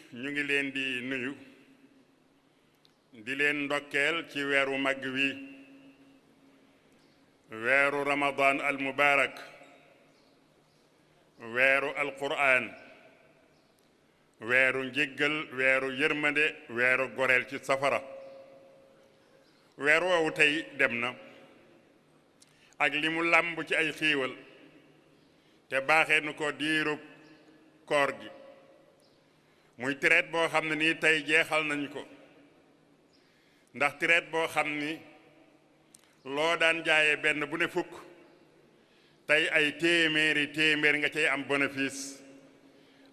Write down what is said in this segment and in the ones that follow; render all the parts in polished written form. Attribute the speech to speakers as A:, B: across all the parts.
A: ñu ngi leen di nuyu di leen ndokkeel ci weeru mag wi weeru ramadan al mubarak weeru alquran weeru njéggal weeru yërmande weeru goreel ci safara weer woowu tey dem na ak li mu làmb ci ay xiiwal te baaxee nu ko diirub koor gi muy traite boo xam ne nii tey jeexal nañu ko ndax traite boo xam ni loo daan jaayee benn bu ne fukk tey ay téeméer nga cay am bénéfice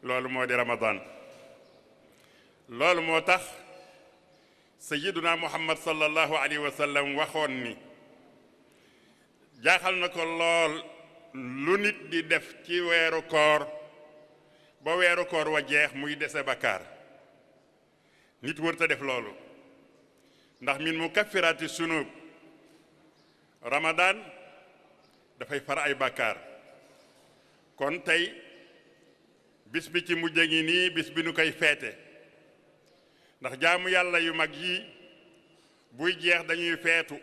A: loolu moo di Ramadan loolu moo tax sayyiduna Muhammad sallallahu alayhi wa sallam waxoon ni jaaxal na ko lool lu nit di def ci weeru koor ba weeru koor wa jeex muy dese bakkaar nit wërta def loolu ndax min mukaffirati sunub Ramadan dafay far ay bakkaar kon tey bis bi ci mujj ngi nii bis bi nu koy feete ndax jaamu yàlla yu mag yi buy jeex dañuy feetu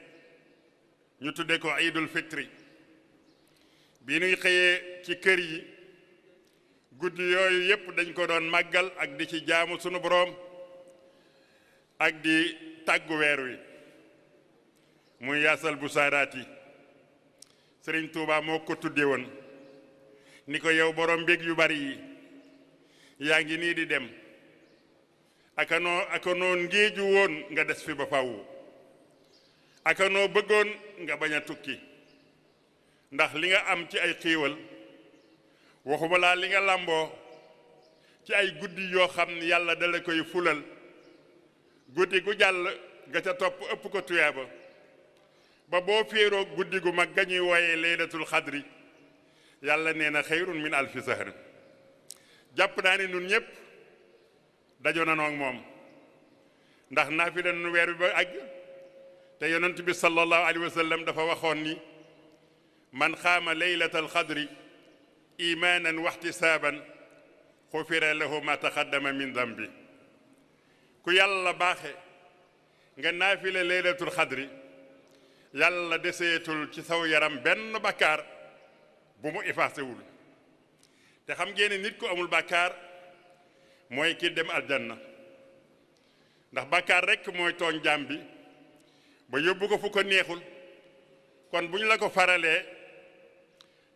A: ñu tudde ko iidul fitri bi nuy xëyee ci kër yi guddi yooyu yépp dañ ko doon màggal ak di ci jaamu sunu boroom ak di tàggu weer wi muy yaasal bu saadaat yi sëriñ Tuubaa moo ko tudde woon ni ko yow boroom mbég yu bari yi yaa ngi nii di dem aka noo ngéeju woon nga des fi ba faw aka noo bëggoon nga bañ a tukki ndax li nga am ci ay xiiwal waxuma laa li nga làmboo ci ay guddi yoo xam ne yàlla dala koy fulal guddi gu jàll nga ca topp ëpp ko tuyaaba ba boo féeroo guddi gu mag ga ñuy wooyee laylatul xadri yàlla nee na xayrun min alfi sahr jàpp naa ne nun ñëpp dajo na noog moom ndax naafila nu weer bi ba àgg te yonent bi sallallahu alayhi wa sallam dafa waxoon ni man xaama laylatal xadri imaanan waxtisaaban xufira lahu ma taqaddama min dambi ku yàlla baaxe nga naafila laylatul xadri yàlla deseetul ci saw yaram benn bakkaar bu mu effacé wul te xam ngeen nit ku amul bakkaar mooy ki dem aljanna ndax bakkaar rekk mooy tooñ jaam bi ba yóbbu ko fu ko neexul kon bu ñu la ko faralee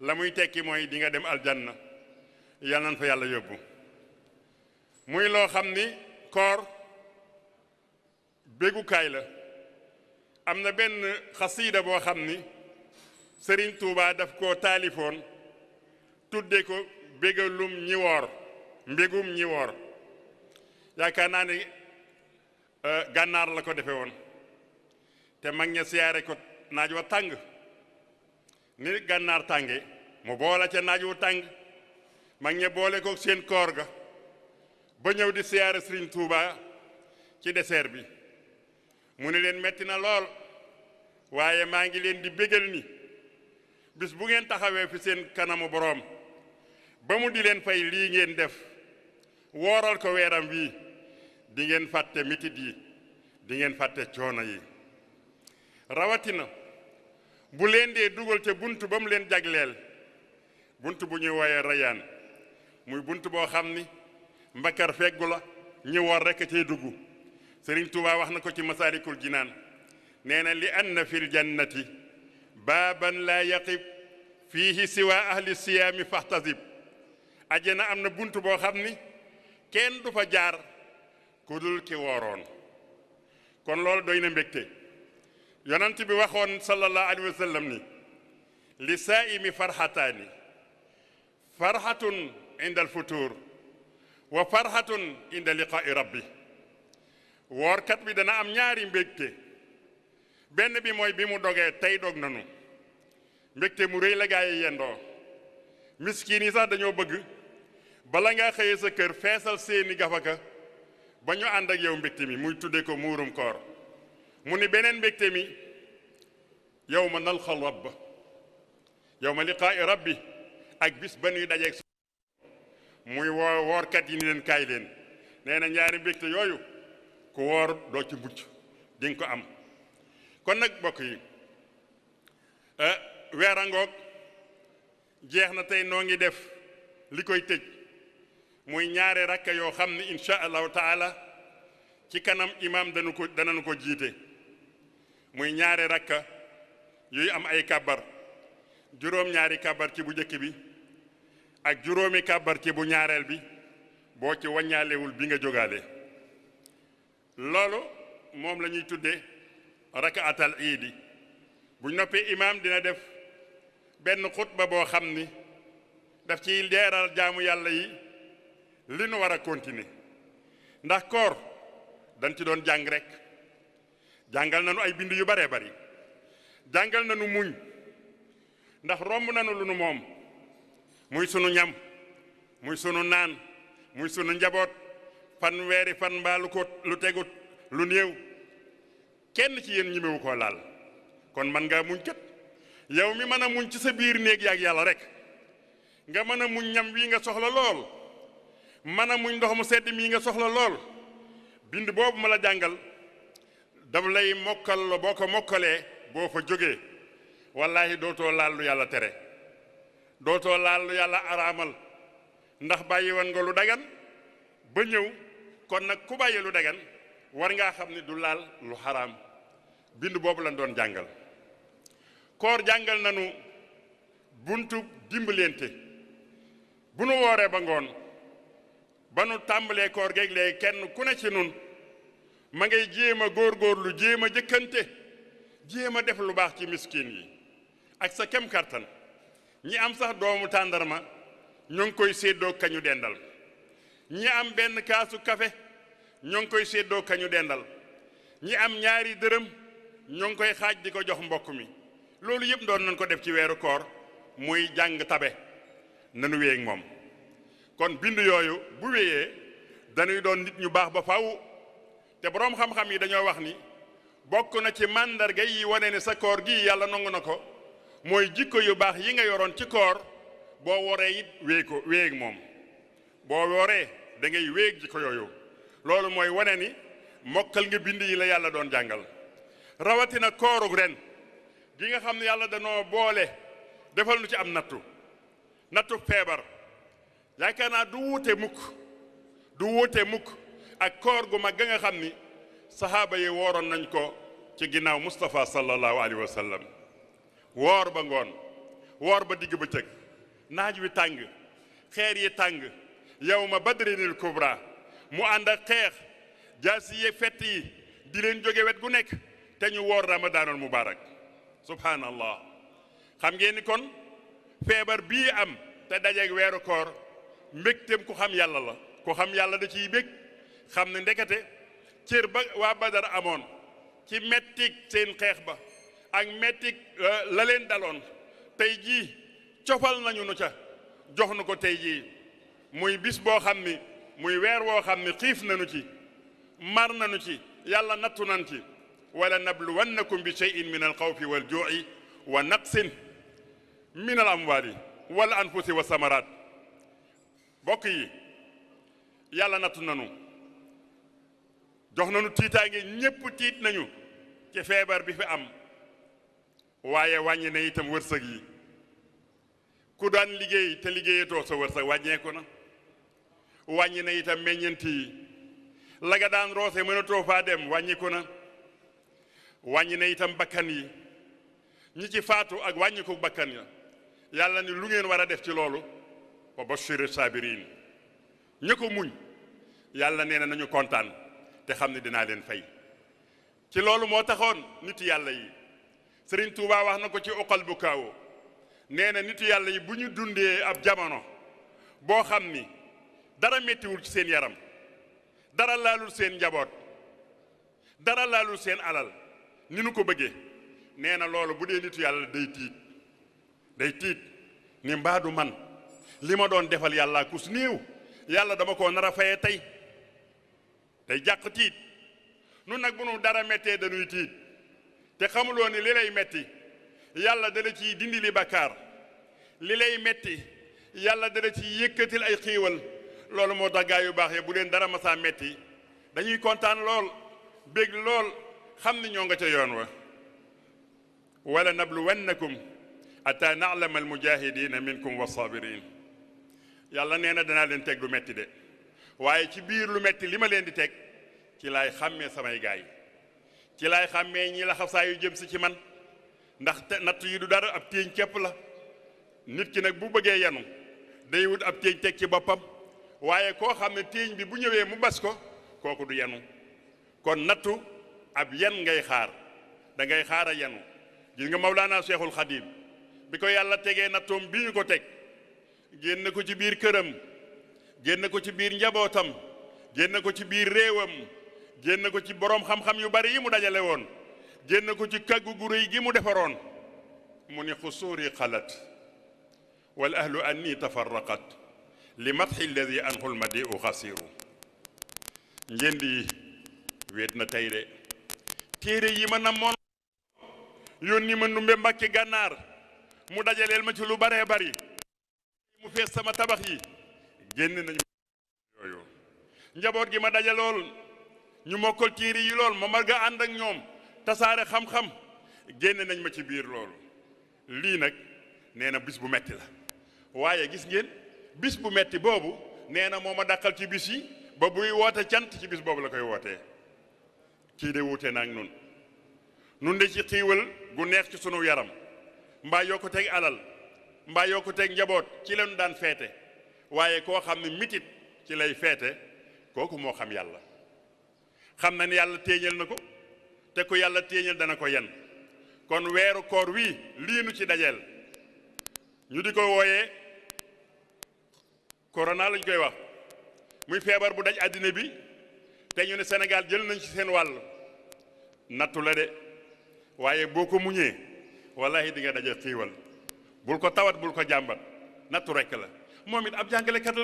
A: la muy tekki mooy di nga dem aljanna yal nañ fa yàlla yóbbu muy loo xam ni koor bégukaay la am na benn xasiida boo xam ni Sëriñ Tuubaa daf koo taalifoon tudde ko bégalum ñi woor mbégum ñi woor yaakaar naa ne gànnaar la ko defe woon te mag ña siyaare ko naaj wa tàng ni gànnaar tànge mu boole ca naaj wu tàng mag ña boole ko seen koor ga ba ñëw di siyaare Sëriñ Tuubaa ci désert bi mu ne leen metti na lool waaye maa ngi leen di bégal ni bis bu ngeen taxawee fi seen kanamu boroom ba mu di leen fay lii ngeen def wooral ko weeram wii di ngeen fàtte mitit yi di ngeen fàtte coono yi rawatina bu leen dee dugal ca bunt ba mu leen jagleel bunt bu ñuy wooyee rayaan muy bunt boo xam ni mbakar feggu la ñi war rekk cay dugg Sëriñ Tuubaa wax na ko ci Masaalikul Jinaan nee na li anna fil jannati baaban laa yaqib fiihi siwa ahli siyaami faxtasib ajjana am na bunt boo xam ni kenn du fa jaar ku dul ki wooroon kon loolu doy na mbégte yonent bi waxoon sallallahu alayhi wa sallam ni li saa'imi farxataani farxatun inda alfutuur wa farxatun inda liqaa'i rabbi woorkat bi dana am ñaari mbégte benn bi mooy bi mu dogee tey dog nanu mbégte mu rëy la gaa yi yendoo miskin yi sax dañoo bëgg bala ngaa xëyee sa kër feesal seeni gafaka ba ñu ànd ak yow mbégte mi muy tudde ko muurum koor mu ni beneen mbégte mi yawma nalqal rabba yawma liqaa'i rabbi ak bis ba ñuy dajeeg muy woorkat yi ni leen kaay leen nee na ñaari mbégte yooyu ku woor doo ci mucc di nga ko am. kon nag mbokk yi weerangoog jeex na tey noo ngi def li koy tëj muy ñaari rakka yoo xam ne insha allahu taala ci kanam imaam danañu ko jiite muy ñaari rakka yuy am ay kàbbar juróom-ñaari kàbbar ci bu njëkk bi ak juróomi kàbbar ci bu ñaareel bi boo ci waññaalewul bi nga jógaale loolu moom la ñuy tuddee rakaatal iidi bu noppee imaam dina def benn xutba boo xam ni daf ciy leeral jaamu yàlla yi li nu war a continuer ndax koor dañ ci doon jàng rek jàngal nañu ay bind yu baree bari jàngal nañu muñ ndax romb nañu lu nu moom muy sunu ñam muy sunu naan muy sunu njaboot fan weeri fan mbaalu ko lu tegut lu néew kenn ci yéen ñimewu koo laal kon man ngaa muñ kat yow mi mën a muñ ci sa biir néeg yaag yàlla rek nga mën a muñ ñam wii nga soxla lool mën a muñ ndox mu sedd mii nga soxla lool bind boobu ma la jàngal daf lay mokkal la boo ko mokkalee boo fa jógee wallaahi dootoo laal lu yàlla tere dootoo laal lu yàlla araamal ndax bàyyi woon nga lu dagan ba ñëw kon nag ku bàyyi lu dagan war ngaa xam ne du laal lu xaraam bind boobu lañ doon jàngal koor jàngal nanu buntu dimbalante bu nu wooree ba ngoon ba nu tàmbalee koor geeg léegi kenn ku ne ci nun ma ngay jéem a góorgóorlu jéem a jëkkante jéem a def lu baax ci miskin yi ak sa kem kartan ñi am sax doomu tàndarma ñoo ngi koy séddoo kañu dendal ñi am benn kaasu kafe ñoo ngi koy séddoo kañu dendal ñi am ñaari dërëm ñoo ngi koy xaaj di ko jox mbokk mi loolu yëpp doon nañ ko def ci weeru koor muy jàng tabe nanu wéy ak moom kon bind yooyu bu wéyee dañuy doon nit ñu baax ba faw te boroom xam-xam yi dañoo wax ni bokk na ci màndarga yi wane ne sa koor gi yàlla nangu na ko mooy jikko yu baax yi nga yoroon ci koor boo woree it wéy ak moom boo woree da ngay wéy ak jikko yooyu loolu mooy wane ni mokkal nga bind yi la yàlla doon jàngal rawatina koorug ren gi nga xam ne yàlla danoo boole defal nu ci am nattu feebar yaakaar naa du wuute mukk ak koor gu mag ga nga xam ni saxaaba yi wooroon nañ ko ci ginnaaw Mustafa sallallahu alayhi wa sallam woor ba ngoon woor ba digg bëccëg naaj wi tàng xeer yi tàng yawma badrinil kubra mu ànd ak xeex jaasi yi fett yi di leen jóge wet gu nekk te ñu woor ramadaanul mubaarak subhanallah xam ngeen ni kon feebar bii am te dajeeg weeru koor mbégteem ku xam yàlla la ku xam yàlla da ciy bég xam ne ndekete cër ba waa Badar amoon ci mettik seen xeex ba ak mettik la leen daloon tey jii cofal nañu nu ca jox nu ko tey jii muy bis boo xam ni muy weer woo xam ni xiif nañu ci mar nañu ci yàlla nattu nan ci wala nabluwannakum bi shay'in min alxawfi wal juu'i wa naqsin min al amwaali wal anfusi wa samaraat bokk yi yàlla nattu nanu jox nanu tiitaange ñépp tiit nañu ci feebar bi fi am waaye wàññi na itam wërsëg yi ku daan liggéey te liggéeyatoo sa wërsëg wàññeeku na wàññi na itam meññent yi la nga daan roose mënatoo faa dem wàññiku na wàññi na itam bakkan yi ñi ci faatu ak wàññiku bakkan ya yàlla ni lu ngeen war a def ci loolu wa bashiri saabiriin ñi ko muñ yàlla nee na nañu kontaan te xam ne dinaa leen fay ci loolu moo taxoon nitu yàlla yi Sëriñ Tuubaa wax na ko ci uqal bu kaaw nee na nitu yàlla yi bu ñu dundee ab jamono boo xam ni dara mettiwul ci seen yaram dara laalul seen njaboot dara laalul seen alal ni nu ko bëggee nee na loolu bu dee nitu yàlla day tiit ni mbaadu man li ma doon defal yàlla kus néew yàlla dama koo nar a faye tey jàq tiit nun nag bu nu dara mettee dañuy tiit te xamuloo ni li lay metti yàlla dala ciy dindi li bakkaar li lay metti yàlla dala ciy yëkkatil ay xiiwal loolu moo tax gaa yu baax yi bu leen dara masaa metti dañuy kontaan lool bég lool xam ni ñoo nga ca yoon wa wala nabluwannakum hatta na'lama almujahidina minkum wassabirin yàlla nee na danaa leen teg lu metti de waaye ci biir lu metti li ma leen di teg ci laay xàmmee samay gaay ci laay xàmmee ñi la xasaa yu jëm si ci man ndax natt yi du dara ab téeñ képp la nit ki nag bu bëggee yanu day wut ab téeñ teg ci boppam waaye koo xam ne téeñ bi bu ñëwee mu bas ko kooku du yanu kon nattu ab yan ngay xaar da ngay xaar a yanu gis nga Mawlaana Cheikhul Khadim bi ko yàlla tegee nattoom bi ñu ko teg génn ko ci biir këram génn ko ci biir njabootam génn ko ci biir réewam génn ko ci boroom xam-xam yu bari yi mu dajale woon génn ko ci kaggu gu réy gi mu defaroon mu ni xusuuri xalat wal ahlu anni tafarraqat li matxi alladi anhu lmadiu xasiru njënd yi wéet na tey de téere yi ma namoon yónni ma ndumbe mbàkke gànnaar mu dajaleel ma ci lu baree bari mu fees sama tabax yi génn nañu yooyu njaboot gi ma dajalool ñu mokkal téere yi lool ma marga ànd ak ñoom tasaare xam-xam génn nañ ma ci biir loolu lii nag nee na bis bu metti la waaye gis ngeen bis bu metti boobu nee na moo ma dàqal ci bis yi ba buy woote cant ci bis boobu la koy wootee kii de wuute na ak nun de ci xiiwal gu neex ci sunu yaram mbaa yoo ko teg alal mbaa yoo ko teg njaboot ci lañu daan feete waaye koo xam ne mitit ci lay feete kooku moo xam yàlla xam na ne yàlla téeñal na ko te ku yàlla téeñal dana ko yen kon weeru koor wii lii nu ci dajeel ñu di ko wooyee corona lañ koy wax muy feebar bu daj àddina bi te ñu ne Sénégal jël nañ ci seen wàll nattu la de waaye boo ko muñee wallahi di nga daje xiiwal bul ko tawat bul ko jàmbat nattu rekk la moom it ab jàngalekat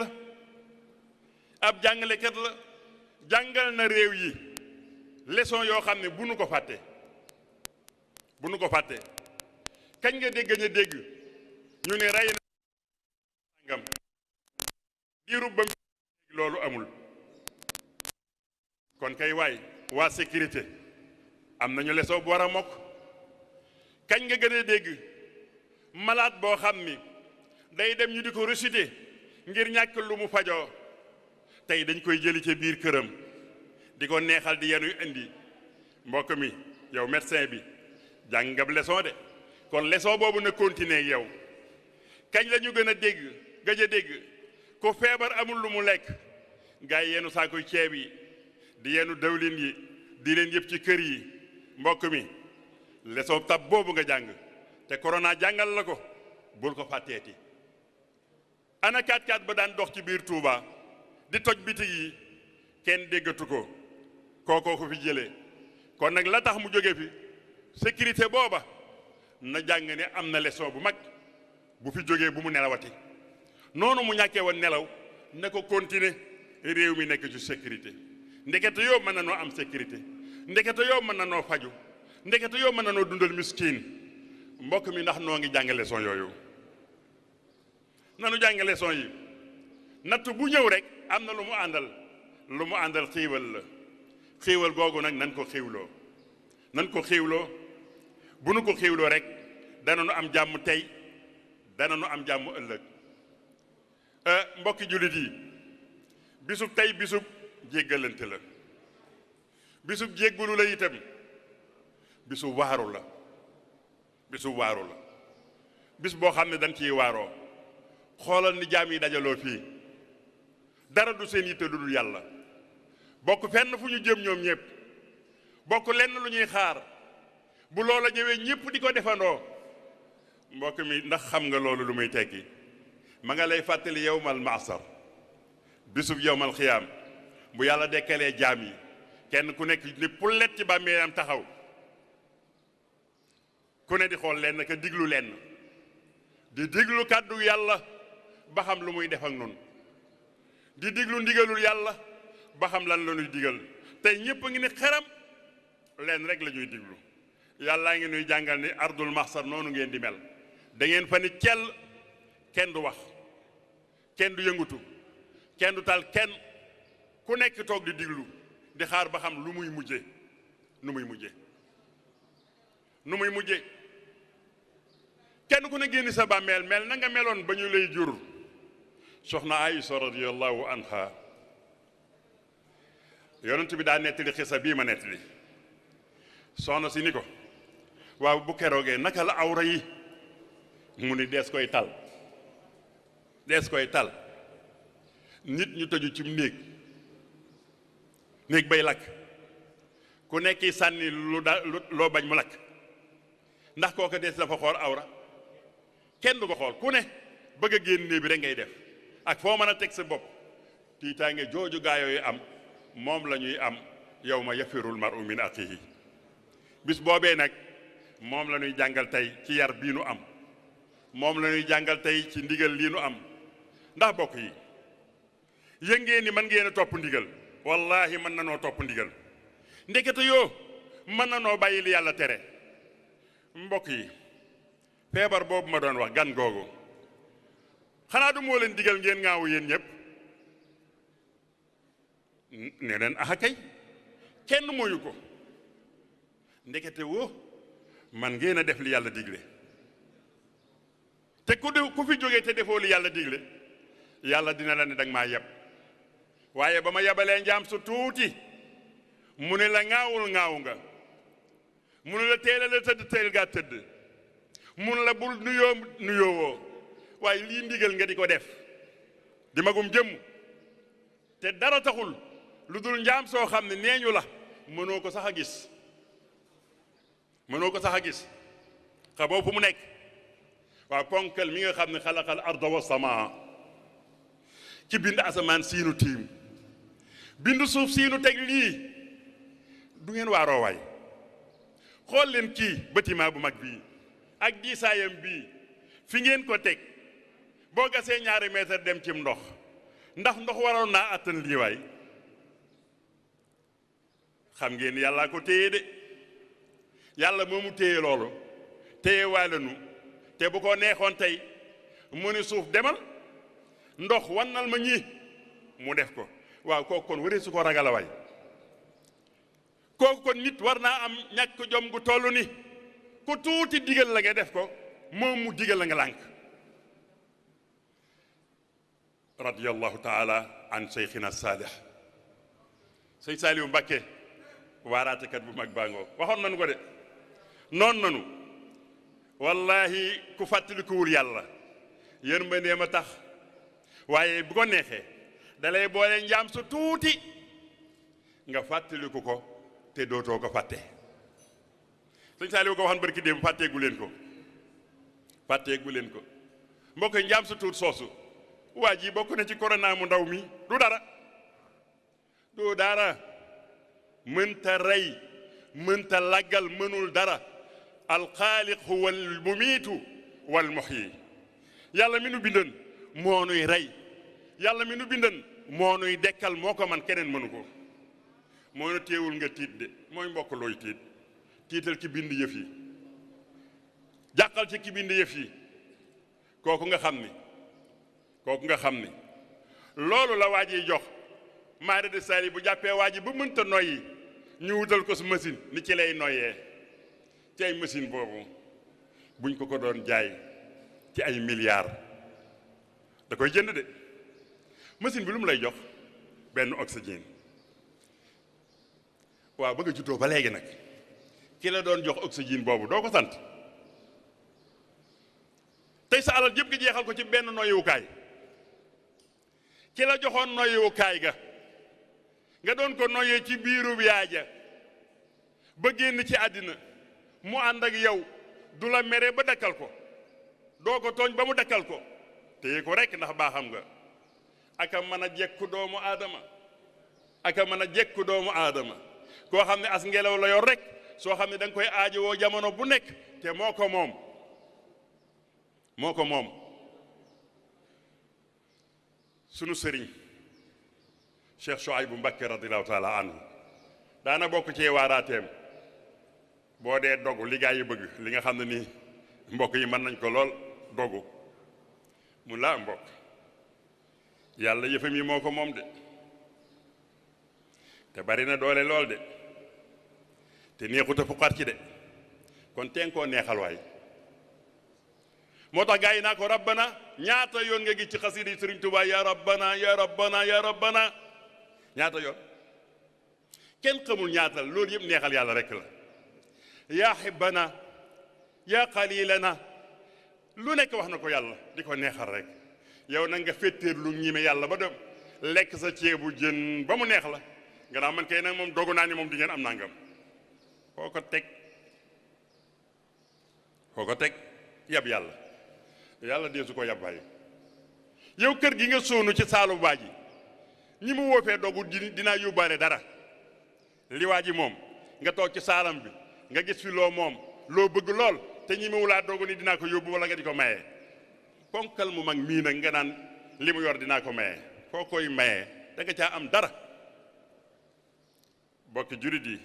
A: la jàngal na réew yi leçon yoo xam ne bu nu ko fàtte kañ nga dégg ñu ne rey na ngam diirub ba loolu amul kon kay waay waa sécurité am nañu leçon bu war a mokk kañ nga gën a dégg malade boo xam ni day dem ñu di ko réciter ngir ñàkk lu mu fajoo tey dañ koy jëli ca biir këram di ko neexal di yenuy indi mbokk mi yow médecin bi jàng nga leçon de kon leçon boobu na continuer yow kañ la ñu gën a gëj a dégg ku feebar amul lu mu lekk gaa yi yenu saakuy ceeb yi di yenu dawlin yi di leen yëpp ci kër yi mbokk mi leçon tab boobu nga jàng te corona jàngal la ko bul ko fàtteeti ana 4x4 ba daan dox ci biir Touba di toj bitig yi kenn déggatu ko kookoo ko fi jëlee kon nag la tax mu jóge fi sécurité booba na jàng ne am na leçon bu mag bu fi jógee bu mu nelawati noonu mu ñàkkee woon nelaw na ko continuer réew mi nekk ci sécurité ndekete yoo mën na noo am sécurité ndekete yoo mën na noo faju ndekete yoo mën na noo dundal miskin mbokk mi ndax noo ngi jàng leçon yooyu nanu jàng leçon yi natt bu ñëw rek am na lu mu àndal xiiwal la xiiwal googu nag nan ko xiiwloo bu nu ko xiiwloo rek dana nu am jàmm tey dana nu am jàmm ëllëg mbokki jullit yi bisub tey bisub jéggalante la bisub jéggalu la itam bisub waaru la bis boo xam ne dañ ciy waaroo xoolal ni jaam yi dajaloo fii dara du seen yitte du dul yàlla bokk fenn fu ñu jëm ñoom ñëpp bokk lenn lu ñuy xaar bu loola ñëwee ñëpp di ko defandoo mbokk mi ndax xam nga loolu lu muy tekki ma nga lay fàttali yawmal maasar bisub yawmal xiyaam bu yàlla dekkalee jaam yi kenn ku nekk ni pullet ci bàmmeelam taxaw ku ne di xool lenn ka diglu lenn di diglu kàddu yàlla ba xam lu muy def ak noonu di diglu ndigalul yàlla ba xam lan la ñuy digal tey ñëpp a ngi ne xeram leen rek la ñuy diglu yàllaa ngi nuy jàngal ni ardul mahsar noonu ngeen di mel da ngeen fa ni cell kenn du wax kenn du yëngutu kenn du tal kenn ku nekk toog di diglu di xaar ba xam lu muy mujje nu muy mujje kenn ku ne génn sa bàmmeel mel na nga meloon ba ñu lay jur. soxna Aïsa radiyallahu anha yonent bi daa nettali xisa bii ma nettali soxna si ni ko waaw bu keroogee naka la awra yi mu ni dees koy tal nit ñu tëju ci néeg bay lakk ku nekk sànni loo bañ mu lakk ndax kooka dees dafa xool awra kenn du ko xool ku ne bëgg a génne bi rek ngay def ak foo mën a teg sa bopp tiitaange jooju gaa yooyu am moom la ñuy am yawma yafirul mar'u min axihi bis boobee nag moom la ñuy jàngal tey ci yar bii nu am moom la ñuy jàngal tey ci ndigal lii nu am ndax bokk yi yëg ngeen ni mën ngeen a topp ndigal wallahi mën na noo topp ndigal ndekete yoo mën na noo bàyyi li yàlla tere mbokk yi feebar boobu ma doon wax gan googu xanaa du moo leen digal ngeen ngaawu yéen ñëpp ne leen aha kay kenn mooyu ko ndekete woo man ngeen a def li yàlla digle te ku fi jógee te defoo li yàlla digle yàlla dina la ne danga maa yeb waaye ba ma yebalee njaam su tuuti mu ne la ŋaawul ŋaawu nga mu ne la teel la tëdd teel gaa tëdd mu ne la bul nuyoowoo waaye lii ndigal nga di ko def di magum jëmm te dara taxul lu dul njaam soo xam ne neeñu la mënoo ko sax a gis xamoo fu mu nekk waaw ponkal mi nga xam ne xalaqal arda wa samaa ci bind asamaan siinu tiim bind suuf siinu teg lii du ngeen waaroo waay xool leen kii bâtiment bu mag bii ak diisaayam bii fi ngeen ko teg boo gasee 2 mètre dem cim ndax ndox waroon naa attan lii waay xam ngeen yàllaa ko téye de yàlla moomu téye loolu téye waale nu te bu ko neexoon tey mu ni suuf demal ndox wannal ma ñii mu def ko waaw kooku kon waree su ko ragala waay kooku kon nit war naa am ñàkk jom gu toll ni ku tuuti digal la nga def ko moom mu digal la nga lànk radiyallahu taala an seyxina saalih sëñ Saaliwu Mbàkke waaraatekat bu mag baangoo waxoon nañu ko de noonu nanu wallahi ku fàttalikuwul yàlla yërmandeem a tax waaye bu ko neexee dalay boole njaam su tuuti nga fàttaliku ko te dootoo ko fàtte sëñ Saaliwu ko waxoon barki démb fàtteegu leen ko mbokk yi njaam su tuut soosu waa ji bokk na ci corona mu ndaw mi du dara mënta rey mënta laggal mënul dara alxaaliq huwa al mumiitu wal muhyi yàlla mi nu bindan moo nuy rey yàlla mi nu bindan moo nuy dekkal moo ko man keneen mënu ko moo nu teewul nga tiit de mooy mbokk looy tiital ci bind yëf yi jàqal ci ki bind yëf yi kooku nga xam ni loolu la waa ji jox maare de sali bu jàppee waa ji ba mënta noyyi ñu wutal ko su machine ni ci lay noyyee ci ay machine boobu buñ ko doon jaay ci ay milliards da koy jënd de machine bi lu mu lay jox benn oxygène waaw bëgg a juddoo ba léegi nag ki la doon jox oxygène boobu doo ko sant tey sa alal yëpp nga jeexal ko ci benn noyyiwukaay ki la joxoon noyyiwukaay ga nga doon ko noyyee ci biirub yaay ja ba génn ci àddina mu ànd ak yow du la mere ba dakkal ko doo ko tooñ ba mu dakkal ko téye ko rekk ndax baaxam nga aka mën a jekku doomu aadama koo xam ne as ngelaw la yor rek soo xam ne da nga koy aajowoo jamono bu nekk te moo ko moom sunu sëriñ Cheikh Chouaïbou Mbacké radiyallahu taala anhu daana bokk ci waaraateem boo dee dogu li gaa yi bëgg li nga xam ne nii mbokk yi mën nañ ko lool dogu mu laa mbokk yàlla yëfam yi moo ko moom de te bari na doole lool de te neexut a fuqar ci de kon teen koo neexal waay moo tax gaa yi naa ko rabbana ñaata yoon nga gis ci xasida yi Sëriñ Tuubaa ya rabbana ya rabbana ya rabbana ñaata yoon kenn xamul ñaatal loolu yëpp neexal yàlla rek la yaa xibbana yaa xalilana lu nekk wax na ko yàlla di ko neexal rek yow nag nga féttéer lu ñime yàlla ba dem lekk sa ceebu jën ba mu neex la nga naa man kay nag moom dogu naa ni moom di ngeen am nangam foo ko teg yab yàlla yàlla deesu ko yab bàyyi yow kër gi nga sóonu ci saalu waa ji ñi mu woofee dogu dinaa yóbbaale dara li waa ji moom nga toog ci saalam bi nga gis fi loo moom loo bëgg lool te ñi mu wulaa dogu ni dinaa ko yóbbu wala nga di ko maye ponkal mu mag mii nag nga naan li mu yor dinaa ko maye koo koy maye da nga caa am dara bokki jurit yi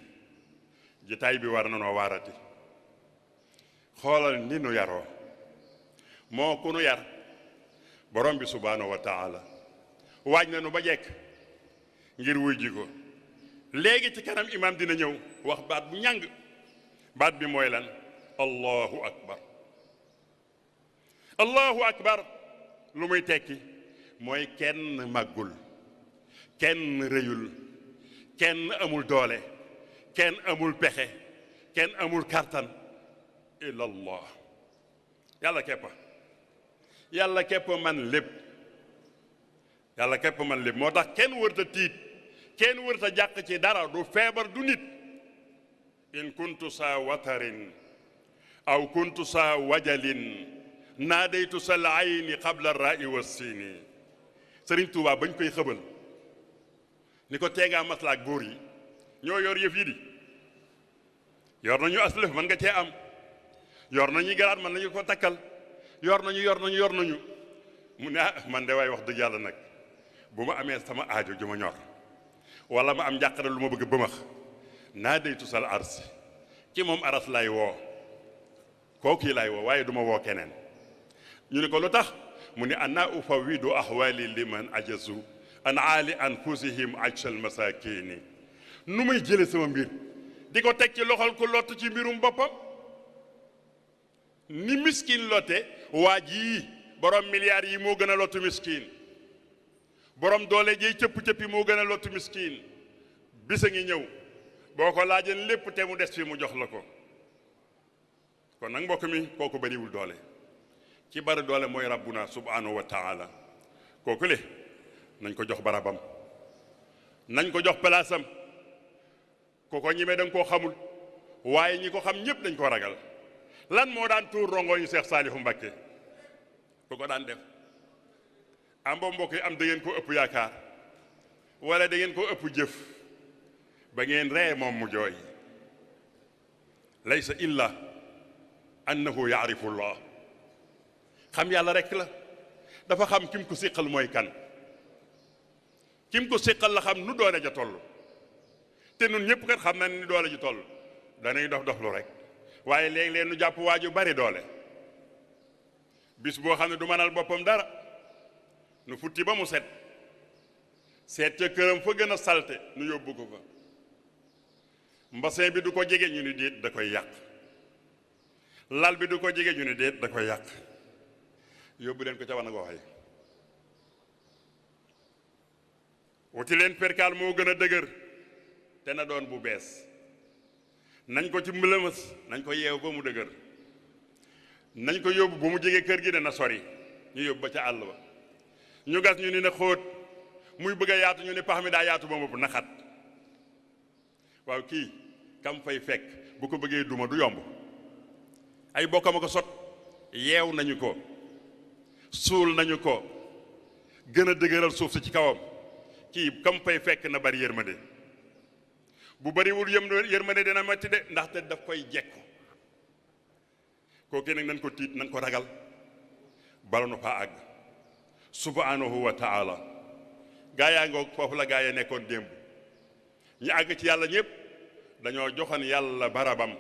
A: jitaay bi war na noo waarati xoolal ni nu yaroo moo ku nu yar borom bi subhaanahu wa taala waaj na nu ba jekk ngir wuy ji ko léegi ci kanam imam dina ñëw wax baat bu ñàng baat bi mooy lan allahu akbar allahu akbar lu muy tekki mooy kenn màggul kenn rëyul kenn amul doole kenn amul pexe kenn amul kartan illallah yàlla képp man lépp yàlla képp man lépp moo tax kenn wërta tiit kenn wërta jàq ci dara du feebar du nit in kuntu saa watarin aw kuntu saa wajalin naadaytu sal ayni qabla rai wa siini Sëriñ Tuubaa bañ koy xëbal ni ko teegaa maslaak góor yi ñoo yor yëf yi di yor nañu aslëf man nga cee am yor nañu garaat man nañu ko takkal yor nañu mu ne man de waay wax dëgg yàlla nag bu ma amee sama aajo ju ma ñor wala ma am njàqare lu ma bëgg bëmax naa daytu sal arsi ci moom aras lay woo kooku yi lay woo waaye du ma woo keneen ñu ne ko lu tax mu ne ana ufawidu ahwali liman ajazu an aali anfusihim ajsal masakini nu may jële sama mbir di ko teg ci loxol ku lott ci mbirum boppam ni miskin lotte waa ji borom milliards yi moo gën a lottu miskin borom doole jiy cëpp-cëppi moo gën a lottu miskin bisa ngi ñëw boo ko laajeen lépp te mu des fi mu jox la ko kon nag mbokk mi kooku bariwul doole ci bari doole mooy rabbuna subhanahu wa taala kooku le nañ ko jox barabam nañ ko jox palaasam kooko ñimee da nga koo xamul waaye ñi ko xam ñëpp dañ ko ragal lan moo daan tuur rongo ñu Seex Saalihu Mbàkke ku ko daan def am boo mbokk yi am da ngeen ko ëpp yaakaar wala da ngeen ko ëpp jëf ba ngeen ree moom mu jooy laysa illa annahu yaarifu llah xam yàlla rek la dafa xam kim ko séqal mooy kan kim ko séqal la xam nu doole ja toll te nun ñëpp kat xam na ni doole ji toll danay dof lu rek waaye léeg-léeg nu jàpp waaju bari doole bis boo xam ne du mënal boppam dara nu futti ba mu set seet ca këram fa gën a salte nu yóbbu ko fa mbasin bi du ko jege ñu ni déet da koy yàq lal bi du ko jege ñu ni déet da koy yàq yóbbu leen ko ca wana gooxay wuti leen perkaal moo gën a dëgër te na doon bu bees nañ ko ci mbëlëmës nañ ko yeew ba mu dëgër nañ ko yóbbu ba mu jege kër gi dana sori ñu yóbbu ba ca àll ba ñu gas ñu ni ne xóot muy bëgg a yaatu ñu ne pax mi daa yaatu ba mu naxat waaw kii kam fay fekk bu ko bëggee duma du yomb ay bokkam a ko sot yeew nañu ko suul nañu ko gën a dëgëral suuf si ci kawam kii kam fay fekk na bari yërmande bu bariwul yërmande dina metti de ndaxte daf koy jekku kooku nag nañ ko tiit nañ ko ragal bala nu faa àgg subhanahu wa taala gaa yaa ngoog foofu la gaa ya nekkoon démb ñi àgg ci yàlla ñëpp dañoo joxoon yàlla barabam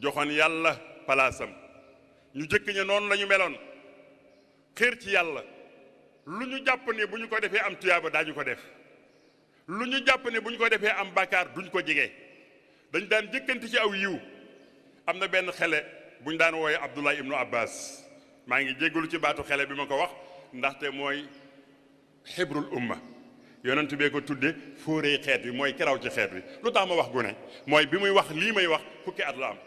A: joxoon yàlla palaasam ñu jëkk ña noonu la ñu meloon xéer ci yàlla lu ñu jàpp ne bu ñu ko defee am tuyaaba daañu ko def lu ñu jàpp ne bu ñu ko defee am bàkkaar duñ ko jege dañ daan jëkkanti ci aw yiw am na benn xele bu ñu daan wooye Abdullah ibnu Abbas maa ngi jéggalu ci baatu xele bi ma ko wax ndaxte mooy xibrul umma yonent bee ko tudde fóoree xeet wi mooy keraw ci xeet wi lu tax ma wax gune mooy bi muy wax lii may wax fukki at la am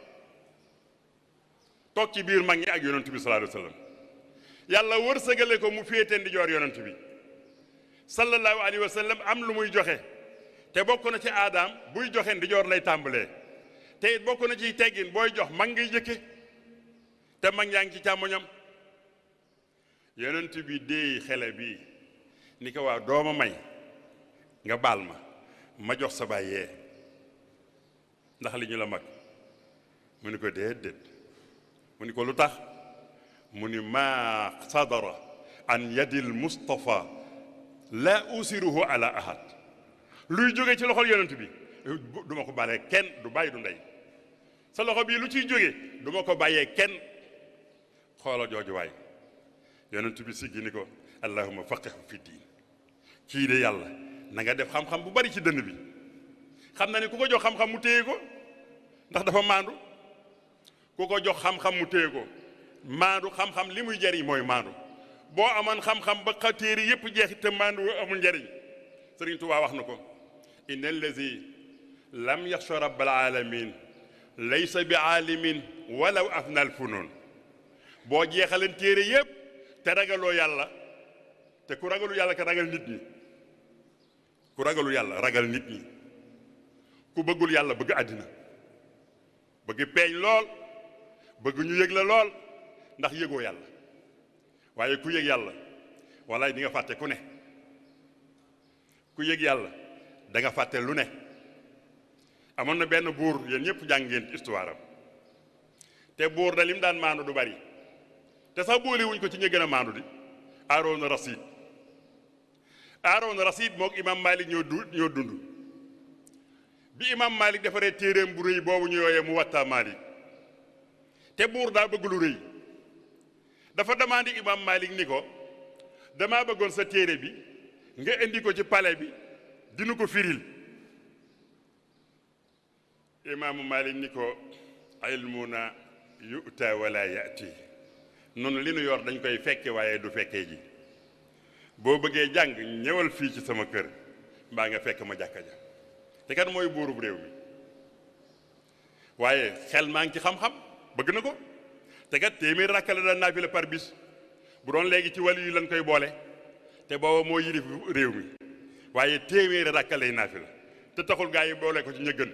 A: toog ci biir mag ñi ak yonent bi sallallahu alayhi wa sallam yàlla wërsëgale ko mu féete ndijoor yonent bi sallallahu alayhi wa sallam am lu muy joxe te bokk na ci aadaam buy joxe ndijoor lay tàmbalee te it bokk na ci teggin booy jox mag ngay jëkke te mag yaa ngi ci càmmoñam yonent bi déey xele bi ni ko waa dooma may nga baal ma jox sa baay yee ndax li ñu la mag mu ni ko déedéet mu ni ko lu tax mu ni maa sadara an yadil Mustafa la usiruhu ala ahad luy jóge ci loxol yonent bi du ma ko bàyyee kenn du bàyyi du ndey sa loxo bii lu ciy jóge du ma ko bàyyee kenn xoola jooju waay yonent bi siggi ni ko allahumma faqihu fi diin kii de yàlla na nga def xam-xam bu bari ci dënn bi xam na ni ku ko jox xam-xam mu téye ko ndax dafa maandu ku ko jox xam-xam mu téye ko maandu xam-xam li muy jariñ mooy maandu boo amoon xam-xam ba xatéeri yépp jeexit te maandu amul njariñ Sëriñ Tuubaa wax na ko inna allazi lam yaxsha rabbal alamin laysa bi aalimin walaw afnal funun boo jeexaleen téere yépp te ragaloo yàlla te ku ragalu yàlla ka ragal nit ñi ku ragalu yàlla ragal nit ñi ku bëggul yàlla bëgg àddina bëgg peeñ lool bëgg ñu yëg la lool ndax yëgoo yàlla waaye ku yëg yàlla walaay di nga fàtte ku ne ku yëg yàlla da nga fàtte lu ne amoon na benn buur yéen ñëpp jàng ngeen histoire am te buur da lim daan maandu du bari te sax boole wuñ ko ci ñi gën a maandu di Aaroona Rasiid Aaroona Rasiid mook imam Malik ñoo dund bi imam Malik defaree téeréem bu rëy boobu ñu yooyee mu wattaa Malik te buur daa bëgg lu rëy dafa demandé imam Malik ni ko damaa bëggoon sa téere bi nga indi ko ci palais bi dinu ko firil imaamu Malik ni ko ilmuna yu'ta wala ya'ti noonu li nu yor dañ koy fekke waaye du fekkee ji boo bëggee jàng ñëwal fii ci sama kër mbaa nga fekk ma jàkka ja te kat mooy buurub réew mi waaye xel maa ngi ci xam-xam bëgg na ko te kat téeméer rakka la daan naafila par bis bu doon léegi ci wàllu yi lañ koy boole te booba moo yilif réew mi waaye téeméeri rakka lay naafila te taxul gaa yi boole ko ci ñëggën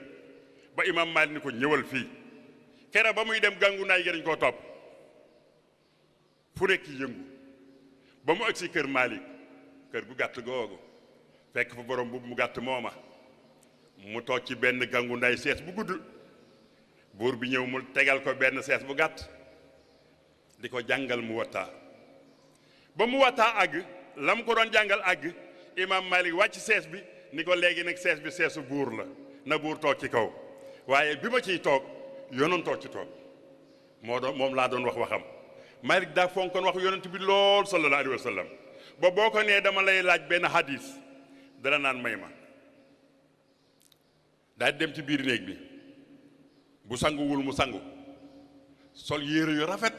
A: ba imam Maalik ni ko ñëwal fii kere ba muy dem gàngu naay gi dañ koo topp fu nekk yëngu ba mu agsi kër Maalik kër gu gàtt googu fekk fa borom bu mu gàtt mooma mu toog ci benn gàngu naay sees bu gudd buur bi ñëw mu tegal ko benn sees bu gàtt di ko jàngal mu wattaa ba mu wattaa àgg la mu ko doon jàngal àgg imam Malik wàcc sees bi ni ko léegi nag sees bi seesu buur la na buur toog ci kaw waaye bi ma ciy toog yonoon toog ci toog moom laa doon wax waxam Malik daa fonkoon wax yonent bi lool sallallahu alayhi wa sallam ba boo ko nee dama lay laaj benn hadis dana naan may ma daa dem ci biir néeg bi bu sanguwul mu sangu sol yére yu rafet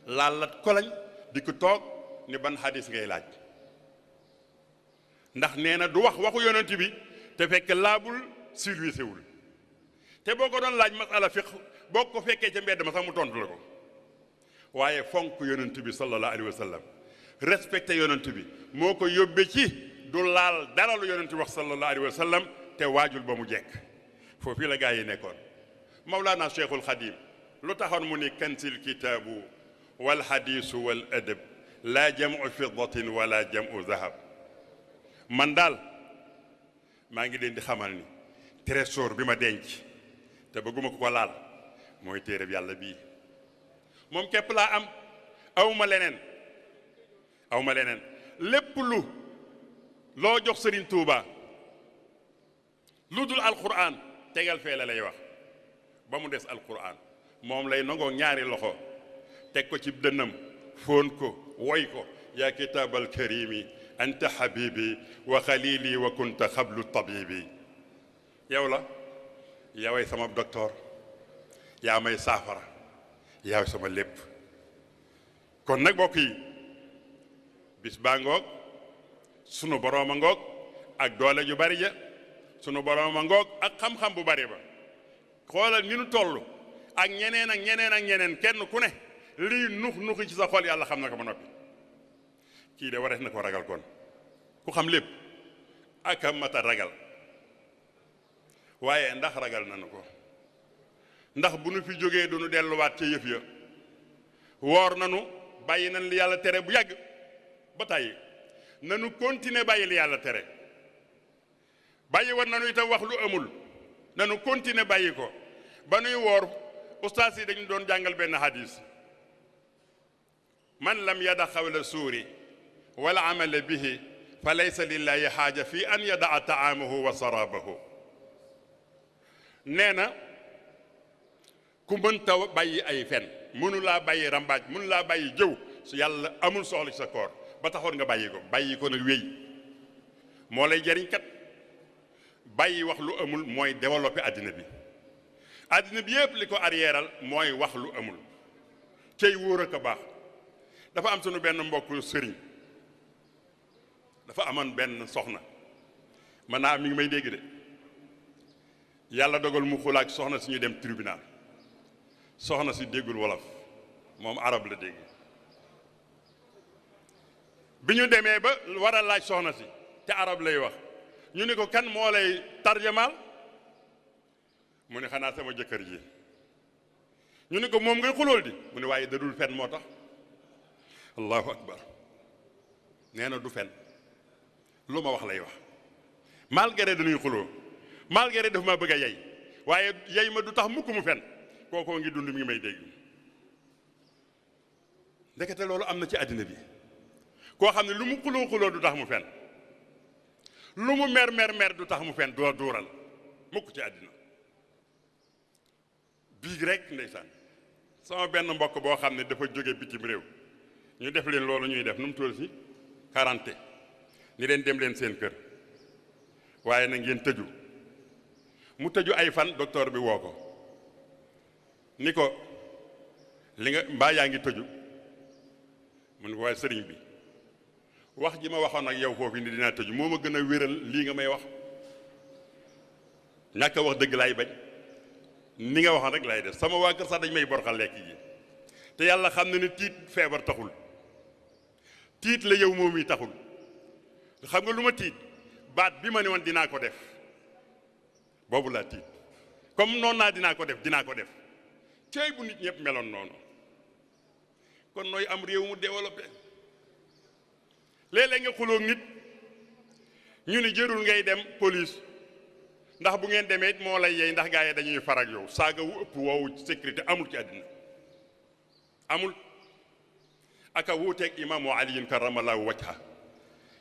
A: laalat kolañ di ko toog ni ban hadis ngay laaj ndax nee na du wax waxu yonent bi te fekk laabul silvisé wul te boo ko doon laaj masala fiq boo ko fekkee ca mbedd ma sax mu tontu la ko waaye fonk yonent bi sallallahu alayhi wa sallam respecté yonent bi moo ko yóbbe ci du laal dara lu yonent wax sallallahu alayhi wa sallam te waajul ba mu jekk foofu la gaa yi nekkoon Mawlana Cheikhul Khadim lu taxoon mu ni kansil kitaabu wal hadisu wal adab laa jamu fiddatin wala jamu zahab man daal maa ngi leen di xamal ni trésor bi ma denc te bëgguma ko laal mooy téereb yàlla bii moom képp laa am awma leneen lépp loo jox Serigne Touba lu dul alquran tegal fee la lay wax ba mu des alquran moom lay nangoo ñaari loxo teg ko ci dënnam fóon ko woy ko yaa kitaabal karimi anta habibi wa xalili wa kunta xablu tabibi yow la yaway sama docteur yaa may saafara yaay sama lépp kon nag mbokk yi bis baa ngoog sunu borooma ngoog ak doole ju bari ja sunu borooma ngoog ak xam-xam bu bari ba xoolal ni nu toll ak ñeneen ak ñeneen ak ñeneen kenn ku ne lii nuxi ci sa xol yàlla xam na ko ba noppi kii de warees na ko ragal kon ku xam lépp ak a mat a ragal waaye ndax ragal nañu ko ndax bu nu fi jógee du nu delluwaat ca yëf ya woor nanu bàyyi nañ li yàlla tere bu yàgg ba tàyyi nanu continuer bàyyi li yàlla tere bàyyi war nanu itam wax lu amul nanu continuer bàyyi ko ba nuy woor ustaas yi dañu doon jàngal benn hadis man lam yada xawla suuri wala amala bihi fa laysa lillahi xaaja fi an yadaa taamahu wa sarabahu nee na ku mënta bàyyi ay fen mënu laa bàyyi rambaaj mënu laa bàyyi jëw su yàlla amul soxla ci sa koor ba taxoon nga bàyyi ko nag wéy moo lay jariñ kat bàyyi wax lu amul mooy développer àddina bi yépp li ko arrièral mooy wax lu amul cey wóor ak a baax dafa am sunu benn mbokk sëriñ dafa amoon benn soxna man naa mi ngi may dégg de yàlla dogal mu xulaak soxna si ñu dem tribunal soxna si déggul wolof moom arab la dégg bi ñu demee ba war a laaj soxna si te arab lay wax ñu ne ko kan moo lay tarjamaal mu ne xanaa sama jëkkër ji ñu ne ko moom ngay xulool di mu ne waaye dadul fen moo tax allahu akbar nee na du fen lu ma wax lay wax malgré dañuy xuloo malgré daf ma bëgg a yey waaye yey ma du tax mukk mu fen kookoo ngi dund mi ngi may dégg ndekete loolu am na ci àddina bi koo xam ne lu mu xuloo du tax mu fen lu mu mer du tax mu fen doo duural mukk ci àddina biig rek ndeysaan sama benn mbokk boo xam ne dafa jóge bitim réew ñu def leen loolu ñuy def nu mu toll si 40 ni leen dem leen seen kër waaye na ngeen tëju mu tëju ay fan docteur bi woo ko ni ko li nga mbaa yaa ngi tëju mun ko waaye sëriñ bi wax ji ma waxoon ak yow foofu ni dinaa tëju moo ma gën a wéral lii nga may wax ñàkk a wax dëgg laay bañ ni nga waxoon rek laay def sama waa kër sax dañ may borxal lekk ji te yàlla xam na ne tiit feebar taxul tiit la yow moom yi taxul xam nga lu ma tiit baat bi ma ne woon dinaa ko def boobu laa tiit comme noonu naa dinaa ko def cey bu nit ñëpp meloon noonu kon nooy am réew mu développé léeg-léeg nga xuloog nit ñu ni jërul ngay dem police ndax bu ngeen demee it moo lay yey ndax gaa yi dañuy farag yow saaga wu ëpp woowu sécurité amul ci àddina amul aka wuuteeg imaamu aliyin karamallahu wajha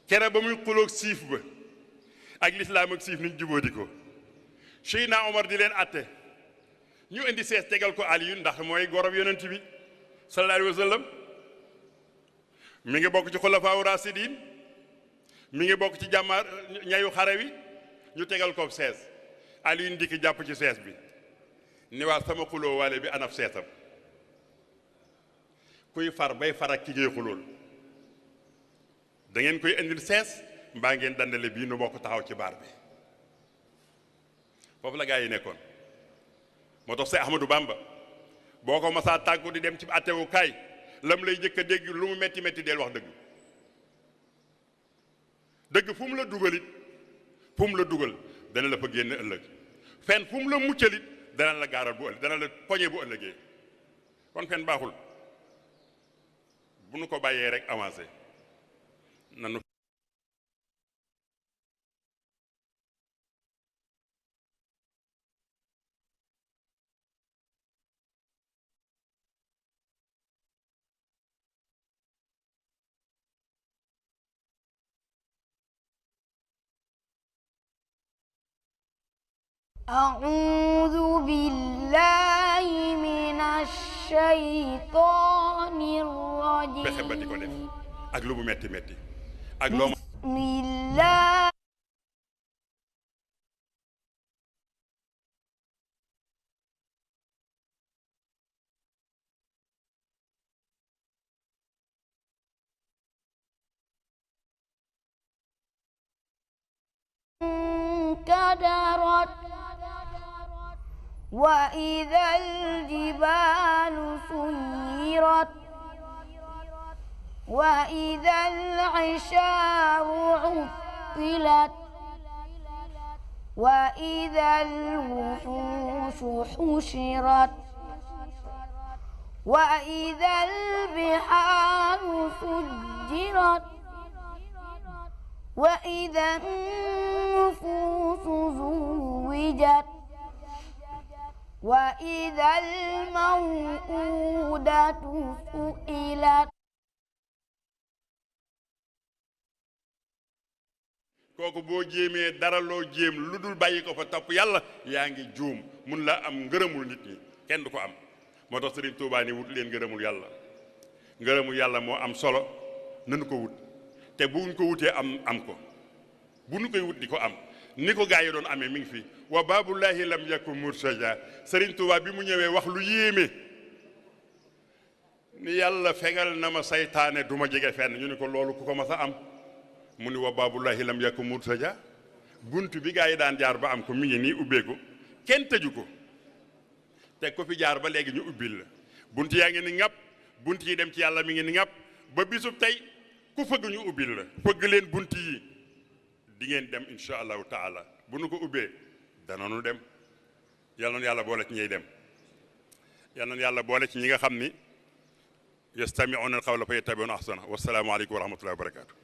A: kere ba muy xuloog siif ba ak lislaam ak siif niñ jubóodi ko Seydina Omar di leen atte ñu indi sees tegal ko Aliyun ndax mooy gorob yonent bi sallallahu alayhi wa sallam mi ngi bokk ci xulafaawu rasidiin mi ngi bokk ci jàmmaar ñayu xare wi ñu tegal ko sees Aliyun dikki jàpp ci sees bi ni waa sama xuloo waale bi anaf seesam kuy far bay far ak ki ngay xulool da ngeen koy indil sees mbaa ngeen dandale bii nu bokk taxaw ci baar bi foofu la gaa yi nekkoon moo tax Seex Ahmadou Bamba boo ko masaa tàggu di dem ci attewukaay lam lay jëkk a dégg lu mu metti metti del wax dëgg fu mu la dugalit fu mu la dugal dana la fa génn ëllëg fen fu mu la muccalit dana la gaaral bu ëllëg dana la poñe bu ëllëgee kon fen baaxul bu nu ko bàyyee rek avancé nanu
B: أعوذ بالله من الشيطان الرجيم
A: ak lu mu metti metti ak loo
B: bismillah انكدرت وإذا الجبال سيرت وإذا العشار عطلت وإذا الوحوش حشرت وإذا البحار سجرت وإذا النفوس زوجت وإذا الموءودة سئلت
A: kooku boo jéemee dara loo jéem lu dul bàyyi ko fa topp yàlla yaa ngi juum mun la am ngërëmul nit ñi kenn du ko am moo tax Sëriñ Tuubaa ni wut leen ngërëmul yàlla ngërëmul yàlla moo am solo nanu ko wut te buñ ko wutee am ko bu nu koy wut di ko am ni ko gaa yi doon amee mi ngi fi wa babullahi lam yakun mursaja Sëriñ Tuubaa bi mu ñëwee wax lu yéeme ni yàlla fegal na ma saytaane du ma jege fenn ñu ni ko loolu ku ko mas a am mu ni wa babullahi lam yakun mursaja bunt bi gaa yi daan jaar ba am ko mi ngi nii ubbeeku kenn tëju ko te ko fi jaar ba léegi ñu ubbil la bunt yaa ngi ni ŋàpp bunt yi dem ci yàlla mi ngi ni ŋàpp ba bisub tey ku fëgg ñu ubbil la fëgg leen bunt yi di ngeen dem insha allahu taala bu nu ko ubbee danoonu dem yal na yàlla boole ci ñey dem yal na yàlla boole ci ñi nga xam ni yastami'una al qawla fa yattabi'una ahsana wassalaamu aleykum wa rahmatullahi wa barakatuh